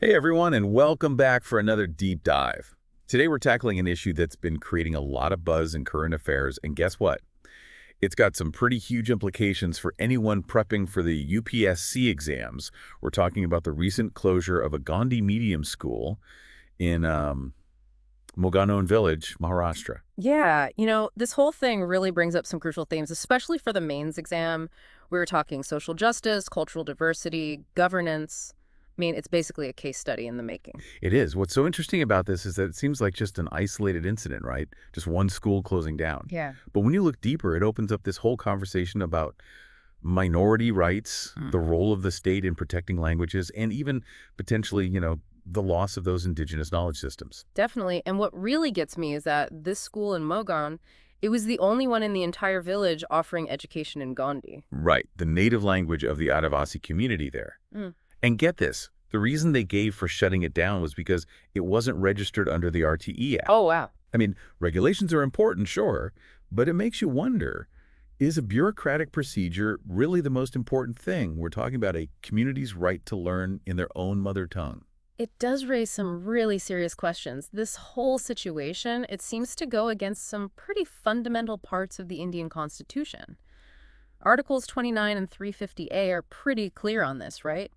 Hey everyone, and welcome back for another deep dive. Today we're tackling an issue that's been creating a lot of buzz in current affairs, and guess what? It's got some pretty huge implications for anyone prepping for the UPSC exams. We're talking about the recent closure of a Gondi-medium school in Moganoan village, Maharashtra. Yeah, this whole thing really brings up some crucial themes, especially for the mains exam. We were talking social justice, cultural diversity, governance. I mean, it's basically a case study in the making. It is. What's so interesting about this is that it seems like just an isolated incident, right? Just one school closing down. Yeah. But when you look deeper, it opens up this whole conversation about minority rights, the role of the state in protecting languages, and even potentially, the loss of those indigenous knowledge systems. Definitely. And what really gets me is that this school in Mogan, it was the only one in the entire village offering education in Gondi. Right, the native language of the Adivasi community there. And get this, the reason they gave for shutting it down was because it wasn't registered under the RTE Act. Oh, wow. I mean, regulations are important, sure, but it makes you wonder, is a bureaucratic procedure really the most important thing? We're talking about a community's right to learn in their own mother tongue. It does raise some really serious questions. This whole situation, it seems to go against some pretty fundamental parts of the Indian Constitution. Articles 29 and 350A are pretty clear on this, right?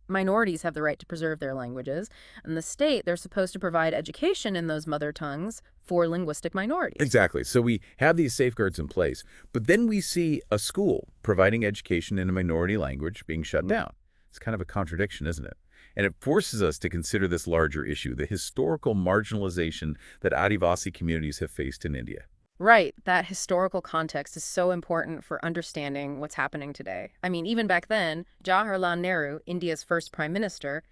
Minorities have the right to preserve their languages, and the state, they're supposed to provide education in those mother tongues for linguistic minorities. Exactly. So we have these safeguards in place, but then we see a school providing education in a minority language being shut down. It's kind of a contradiction, isn't it? And it forces us to consider this larger issue, the historical marginalization that Adivasi communities have faced in India. Right. That historical context is so important for understanding what's happening today. I mean, even back then, Jawaharlal Nehru, India's first prime minister,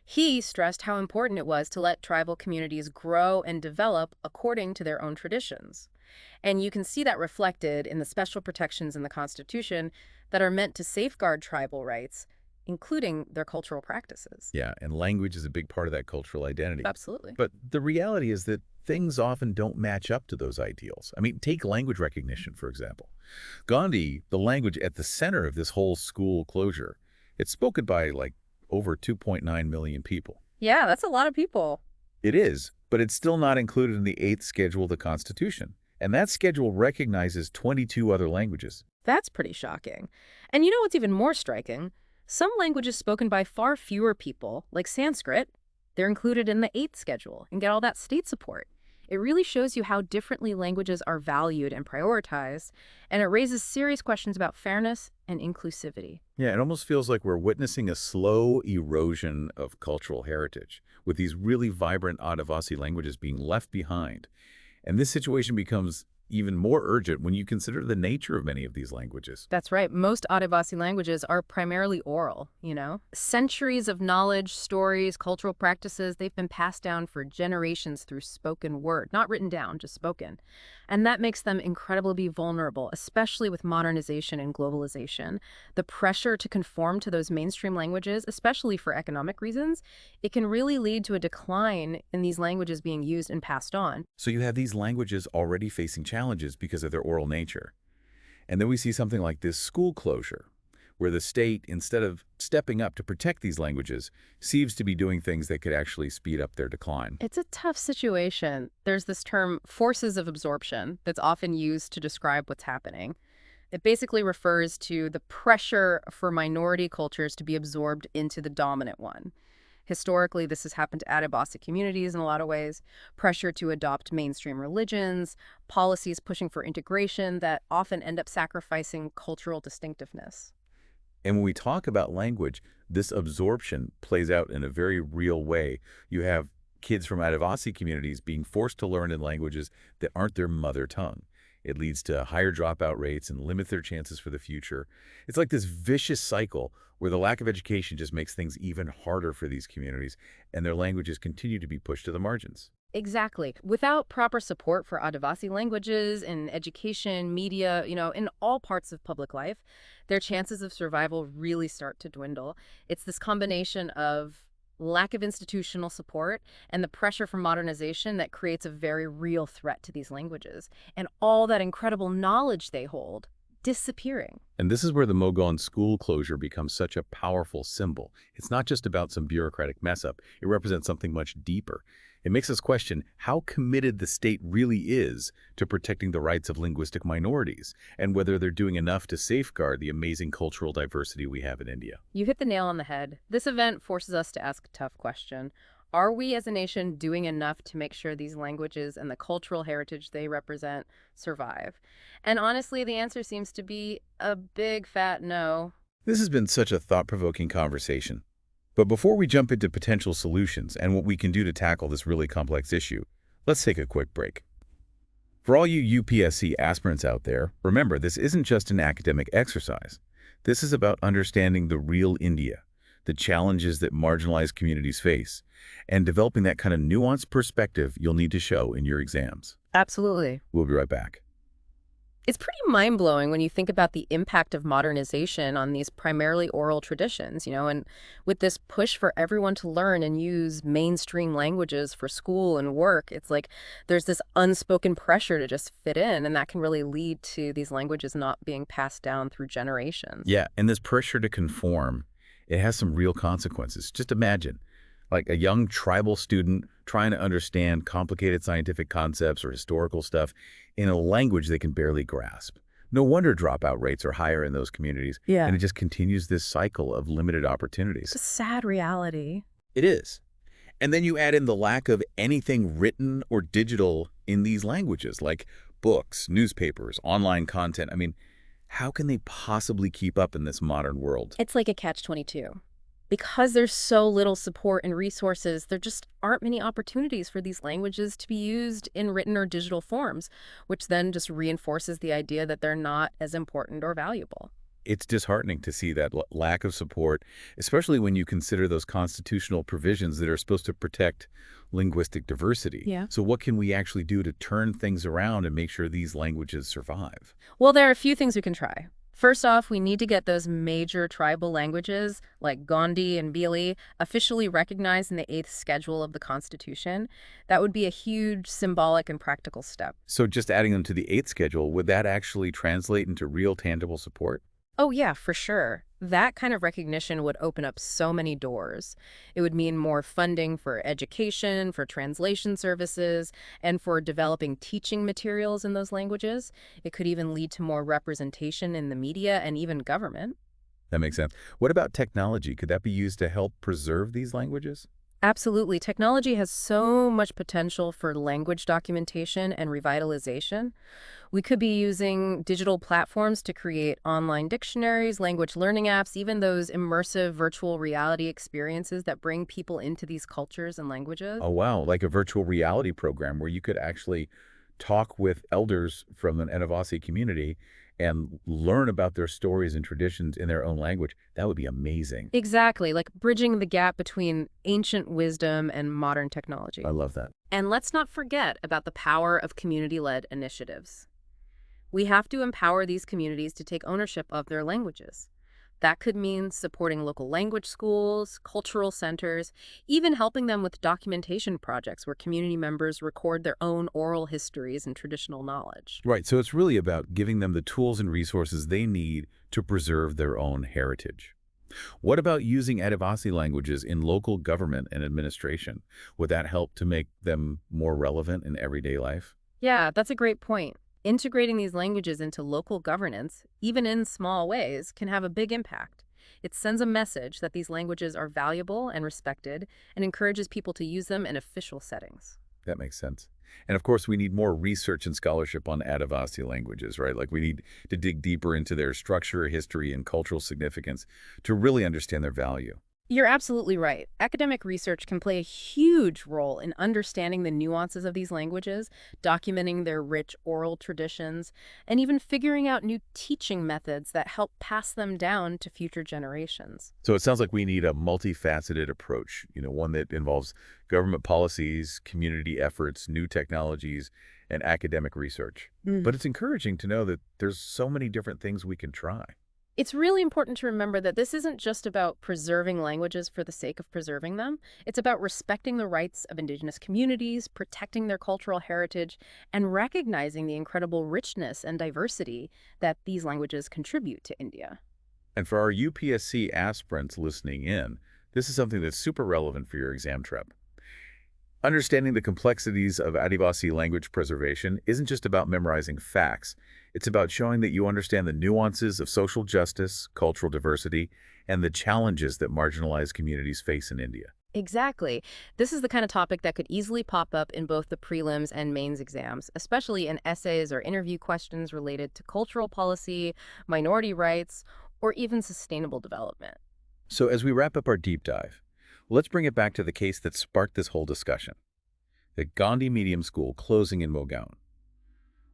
he stressed how important it was to let tribal communities grow and develop according to their own traditions. And you can see that reflected in the special protections in the Constitution that are meant to safeguard tribal rights, including their cultural practices. Yeah, and language is a big part of that cultural identity. Absolutely. But the reality is that things often don't match up to those ideals. I mean, take language recognition, for example. Gondi, the language at the center of this whole school closure, it's spoken by like over 2.9 million people. Yeah, that's a lot of people. It is, but it's still not included in the 8th schedule of the Constitution. And that schedule recognizes 22 other languages. That's pretty shocking. And you know what's even more striking? Some languages spoken by far fewer people, like Sanskrit, they're included in the 8th schedule and get all that state support. It really shows you how differently languages are valued and prioritized, and it raises serious questions about fairness and inclusivity. Yeah, it almost feels like we're witnessing a slow erosion of cultural heritage, with these really vibrant Adivasi languages being left behind. And this situation becomes even more urgent when you consider the nature of many of these languages. That's right. Most Adivasi languages are primarily oral, Centuries of knowledge, stories, cultural practices, they've been passed down for generations through spoken word, not written down, just spoken. And that makes them incredibly vulnerable, especially with modernization and globalization. The pressure to conform to those mainstream languages, especially for economic reasons, it can really lead to a decline in these languages being used and passed on. So you have these languages already facing challenges because of their oral nature. And then we see something like this school closure, where the state, instead of stepping up to protect these languages, seems to be doing things that could actually speed up their decline. It's a tough situation. There's this term, forces of absorption, that's often used to describe what's happening. It basically refers to the pressure for minority cultures to be absorbed into the dominant one. Historically, this has happened to Adivasi communities in a lot of ways. Pressure to adopt mainstream religions, policies pushing for integration that often end up sacrificing cultural distinctiveness. And when we talk about language, this absorption plays out in a very real way. You have kids from Adivasi communities being forced to learn in languages that aren't their mother tongue. It leads to higher dropout rates and limits their chances for the future. It's like this vicious cycle where the lack of education just makes things even harder for these communities, and their languages continue to be pushed to the margins. Exactly. Without proper support for Adivasi languages in education, media, in all parts of public life, their chances of survival really start to dwindle. It's this combination of lack of institutional support and the pressure for modernization that creates a very real threat to these languages. And all that incredible knowledge they hold, disappearing. And this is where the Mogon school closure becomes such a powerful symbol. It's not just about some bureaucratic mess-up. It represents something much deeper. It makes us question how committed the state really is to protecting the rights of linguistic minorities and whether they're doing enough to safeguard the amazing cultural diversity we have in India. You hit the nail on the head. This event forces us to ask a tough question. Are we as a nation doing enough to make sure these languages and the cultural heritage they represent survive? And honestly, the answer seems to be a big fat no. This has been such a thought-provoking conversation. But before we jump into potential solutions and what we can do to tackle this really complex issue, let's take a quick break. For all you UPSC aspirants out there, remember this isn't just an academic exercise. This is about understanding the real India, the challenges that marginalized communities face, and developing that kind of nuanced perspective you'll need to show in your exams. Absolutely. We'll be right back. It's pretty mind-blowing when you think about the impact of modernization on these primarily oral traditions, and with this push for everyone to learn and use mainstream languages for school and work, it's like there's this unspoken pressure to just fit in, and that can really lead to these languages not being passed down through generations. Yeah, and this pressure to conform, it has some real consequences. Just imagine, like a young tribal student trying to understand complicated scientific concepts or historical stuff in a language they can barely grasp. No wonder dropout rates are higher in those communities. Yeah. And it just continues this cycle of limited opportunities. It's a sad reality. It is. And then you add in the lack of anything written or digital in these languages, like books, newspapers, online content. I mean, how can they possibly keep up in this modern world? It's like a catch-22. Because there's so little support and resources, there just aren't many opportunities for these languages to be used in written or digital forms, which then just reinforces the idea that they're not as important or valuable. It's disheartening to see that lack of support, especially when you consider those constitutional provisions that are supposed to protect linguistic diversity. Yeah. So what can we actually do to turn things around and make sure these languages survive? Well, there are a few things we can try. First off, we need to get those major tribal languages, like Gondi and Bili, officially recognized in the 8th schedule of the Constitution. That would be a huge symbolic and practical step. So just adding them to the 8th schedule, would that actually translate into real tangible support? Oh, yeah, for sure. That kind of recognition would open up so many doors. It would mean more funding for education, for translation services, and for developing teaching materials in those languages. It could even lead to more representation in the media and even government. That makes sense. What about technology? Could that be used to help preserve these languages? Absolutely. Technology has so much potential for language documentation and revitalization. We could be using digital platforms to create online dictionaries, language learning apps, even those immersive virtual reality experiences that bring people into these cultures and languages. Oh, wow. Like a virtual reality program where you could actually talk with elders from an Adivasi community and learn about their stories and traditions in their own language. That would be amazing. Exactly, like bridging the gap between ancient wisdom and modern technology. I love that. And let's not forget about the power of community-led initiatives. We have to empower these communities to take ownership of their languages. That could mean supporting local language schools, cultural centers, even helping them with documentation projects where community members record their own oral histories and traditional knowledge. Right, so it's really about giving them the tools and resources they need to preserve their own heritage. What about using Adivasi languages in local government and administration? Would that help to make them more relevant in everyday life? Yeah, that's a great point. Integrating these languages into local governance, even in small ways, can have a big impact. It sends a message that these languages are valuable and respected and encourages people to use them in official settings. That makes sense. And of course, we need more research and scholarship on Adivasi languages, right? Like we need to dig deeper into their structure, history, and cultural significance to really understand their value. You're absolutely right. Academic research can play a huge role in understanding the nuances of these languages, documenting their rich oral traditions, and even figuring out new teaching methods that help pass them down to future generations. So it sounds like we need a multifaceted approach, one that involves government policies, community efforts, new technologies, and academic research. But it's encouraging to know that there's so many different things we can try. It's really important to remember that this isn't just about preserving languages for the sake of preserving them. It's about respecting the rights of indigenous communities, protecting their cultural heritage, and recognizing the incredible richness and diversity that these languages contribute to India. And for our UPSC aspirants listening in, this is something that's super relevant for your exam prep. Understanding the complexities of Adivasi language preservation isn't just about memorizing facts. It's about showing that you understand the nuances of social justice, cultural diversity, and the challenges that marginalized communities face in India. Exactly. This is the kind of topic that could easily pop up in both the prelims and mains exams, especially in essays or interview questions related to cultural policy, minority rights, or even sustainable development. So as we wrap up our deep dive, let's bring it back to the case that sparked this whole discussion, the Gondi-medium school closing in Mogaon.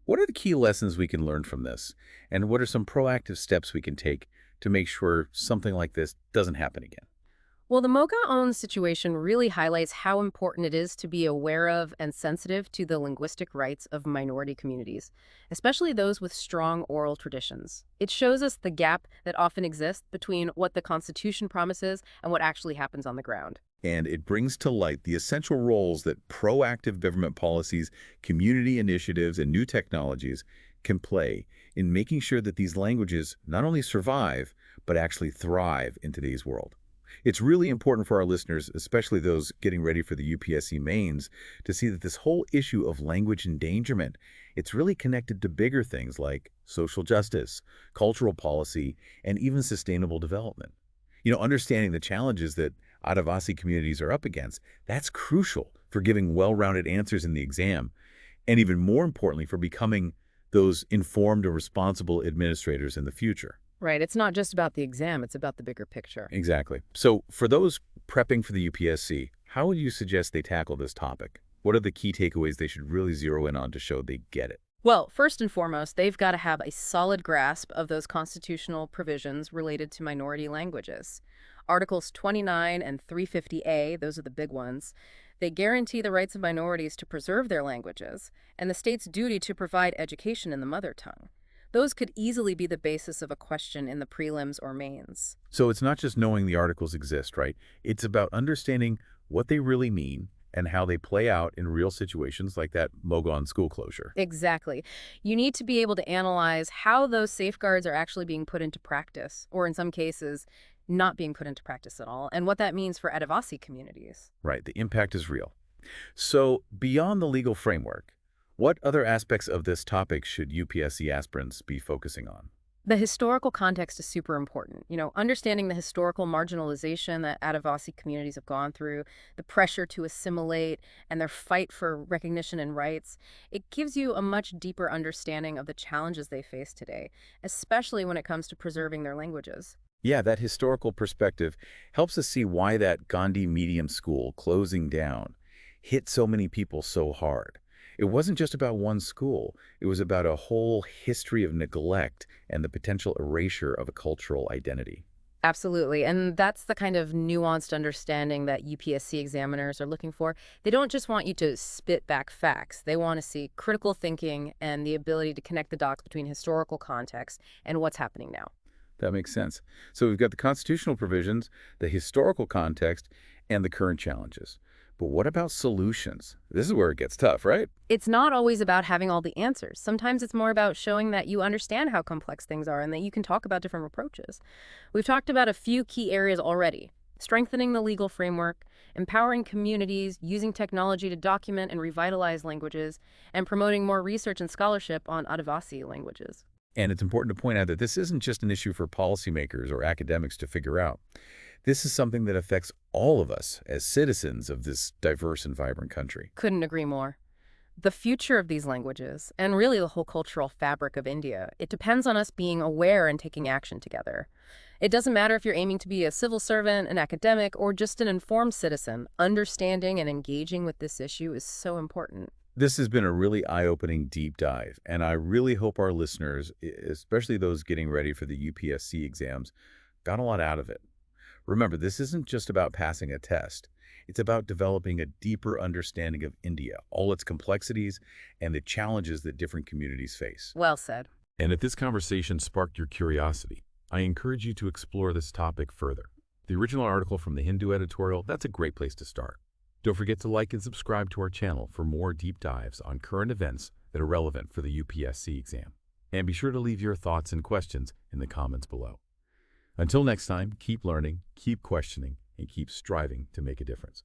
What are the key lessons we can learn from this, and what are some proactive steps we can take to make sure something like this doesn't happen again? Well, the Mogaon situation really highlights how important it is to be aware of and sensitive to the linguistic rights of minority communities, especially those with strong oral traditions. It shows us the gap that often exists between what the Constitution promises and what actually happens on the ground. And it brings to light the essential roles that proactive government policies, community initiatives, and new technologies can play in making sure that these languages not only survive, but actually thrive in today's world. It's really important for our listeners, especially those getting ready for the UPSC mains, to see that this whole issue of language endangerment, it's really connected to bigger things like social justice, cultural policy, and even sustainable development. Understanding the challenges that Adivasi communities are up against, that's crucial for giving well-rounded answers in the exam, and even more importantly, for becoming those informed and responsible administrators in the future. Right. It's not just about the exam, it's about the bigger picture. Exactly. So for those prepping for the UPSC, how would you suggest they tackle this topic? What are the key takeaways they should really zero in on to show they get it? Well, first and foremost, they've got to have a solid grasp of those constitutional provisions related to minority languages. Articles 29 and 350A, those are the big ones, they guarantee the rights of minorities to preserve their languages and the state's duty to provide education in the mother tongue. Those could easily be the basis of a question in the prelims or mains. So it's not just knowing the articles exist, right? It's about understanding what they really mean and how they play out in real situations like that Mogaon school closure. Exactly. You need to be able to analyze how those safeguards are actually being put into practice, or in some cases, not being put into practice at all, and what that means for Adivasi communities. Right, the impact is real. So beyond the legal framework, what other aspects of this topic should UPSC aspirants be focusing on? The historical context is super important. Understanding the historical marginalization that Adivasi communities have gone through, the pressure to assimilate, and their fight for recognition and rights, it gives you a much deeper understanding of the challenges they face today, especially when it comes to preserving their languages. Yeah, that historical perspective helps us see why that Gondi-medium school closing down hit so many people so hard. It wasn't just about one school. It was about a whole history of neglect and the potential erasure of a cultural identity. Absolutely. And that's the kind of nuanced understanding that UPSC examiners are looking for. They don't just want you to spit back facts. They want to see critical thinking and the ability to connect the dots between historical context and what's happening now. That makes sense. So we've got the constitutional provisions, the historical context, and the current challenges. But what about solutions? This is where it gets tough, right? It's not always about having all the answers. Sometimes it's more about showing that you understand how complex things are and that you can talk about different approaches. We've talked about a few key areas already: strengthening the legal framework, empowering communities, using technology to document and revitalize languages, and promoting more research and scholarship on Adivasi languages. And it's important to point out that this isn't just an issue for policymakers or academics to figure out. This is something that affects all of us as citizens of this diverse and vibrant country. Couldn't agree more. The future of these languages, and really the whole cultural fabric of India, it depends on us being aware and taking action together. It doesn't matter if you're aiming to be a civil servant, an academic, or just an informed citizen. Understanding and engaging with this issue is so important. This has been a really eye-opening deep dive, and I really hope our listeners, especially those getting ready for the UPSC exams, got a lot out of it. Remember, this isn't just about passing a test. It's about developing a deeper understanding of India, all its complexities, and the challenges that different communities face. Well said. And if this conversation sparked your curiosity, I encourage you to explore this topic further. The original article from the Hindu editorial, that's a great place to start. Don't forget to like and subscribe to our channel for more deep dives on current events that are relevant for the UPSC exam. And be sure to leave your thoughts and questions in the comments below. Until next time, keep learning, keep questioning, and keep striving to make a difference.